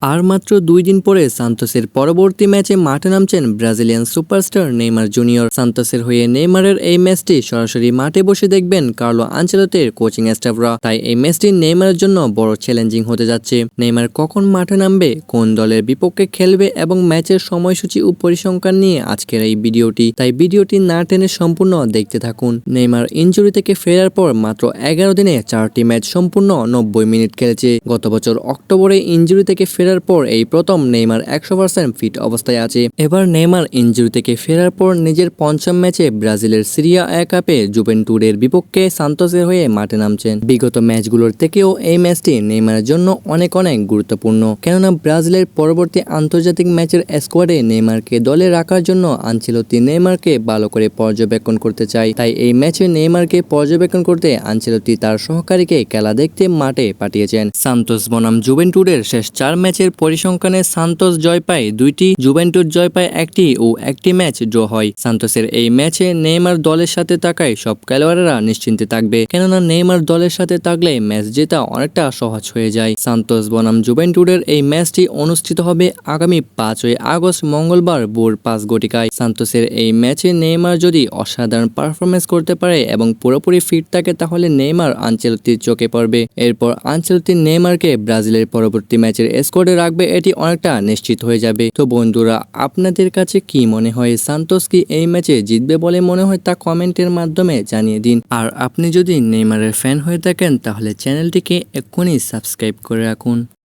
আর মাত্র 2 দিন পরে সান্তোসের পরবর্তী ম্যাচে মাঠে নামছেন ব্রাজিলিয়ান সুপারস্টার নেইমার জুনিয়র। সান্তোসের হয়ে নেইমারের এই ম্যাচটি সরাসরি মাঠে বসে দেখবেন কার্লো আনচেলত্তির কোচিং স্টাফরা। তাই এই ম্যাচটি নেইমারের জন্য বড় চ্যালেঞ্জিং হতে যাচ্ছে। নেইমার কখন মাঠে নামবে, কোন দলের বিপক্ষে খেলবে এবং ম্যাচের সময়সূচি ও পরিসংখ্যান নিয়ে আজকের এই ভিডিওটি, তাই ভিডিওটি না টেনে সম্পূর্ণ দেখতে থাকুন। নেইমার ইনজুরি থেকে ফেরার পর মাত্র 11 দিনে 4টি ম্যাচ সম্পূর্ণ 90 মিনিট খেলেছে। গত বছর অক্টোবরে ইনজুরি থেকে ফেরার পর এই প্রথম নেইমার 100% ফিট অবস্থায় আছে। এবার নেইমার ইনজুরি থেকে ফেরার পর নিজের পঞ্চম ম্যাচে ব্রাজিলের সিরিয়া এ কাপে জুভেন্টুসের বিপক্ষে সান্তোসের হয়ে মাঠে নামছেন। বিগত ম্যাচগুলোর থেকেও এই ম্যাচটি নেইমারের জন্য অনেক গুরুত্বপূর্ণ, কেননা ব্রাজিলের পরবর্তী আন্তর্জাতিক ম্যাচের স্কোয়াডে নেইমারকে দলে রাখার জন্য আনচেলত্তি নেইমারকে ভালো করে পর্যবেক্ষণ করতে চায়। তাই এই ম্যাচে নেইমারকে পর্যবেক্ষণ করতে আনচেলত্তি তার সহকারীকে খেলা দেখতে মাঠে পাঠিয়েছেন। সান্তোস বনাম জুভেন্টুসের শেষ 4 ম্যাচের পরিসংখ্যানে সান্তোস জয় পায় 2টি, জুভেন্টুস জয় পায় 1টি ও 1টি ম্যাচ ড্র হয়। সান্তোসের এই ম্যাচে নেইমার দলের সাথে থাকায় সব খেলোয়াড়েরা নিশ্চিন্তে থাকবে, কেননা নেইমার দলের সাথে থাকলে ম্যাচ জেতা অনেকটা সহজ হয়ে যায়। সান্তোস বনাম জুভেন্টুসের এই ম্যাচটি অনুষ্ঠিত হবে আগামী 5ই আগস্ট মঙ্গলবার ভোর 5 ঘটিকায়। সান্তোসের এই ম্যাচে নেইমার যদি অসাধারণ পারফরমেন্স করতে পারে এবং পুরোপুরি ফিট থাকে তাহলে নেইমার আনচেলত্তির চোখে পড়বে। এরপর আনচেলত্তি নেইমারকে ব্রাজিলের পরবর্তী ম্যাচের স্কোয়াডে রাখবে, এটি অনেকটা নিশ্চিত হয়ে যাবে। তো বন্ধুরা, আপনাদের কাছে কি মনে হয়, সান্তোস কি এই ম্যাচে জিতবে বলে মনে হয় তা কমেন্টের মাধ্যমে জানিয়ে দিন। আর আপনি যদি নেইমারের ফ্যান হয়ে থাকেন তাহলে চ্যানেলটিকে এক্ষুনি সাবস্ক্রাইব করে রাখুন।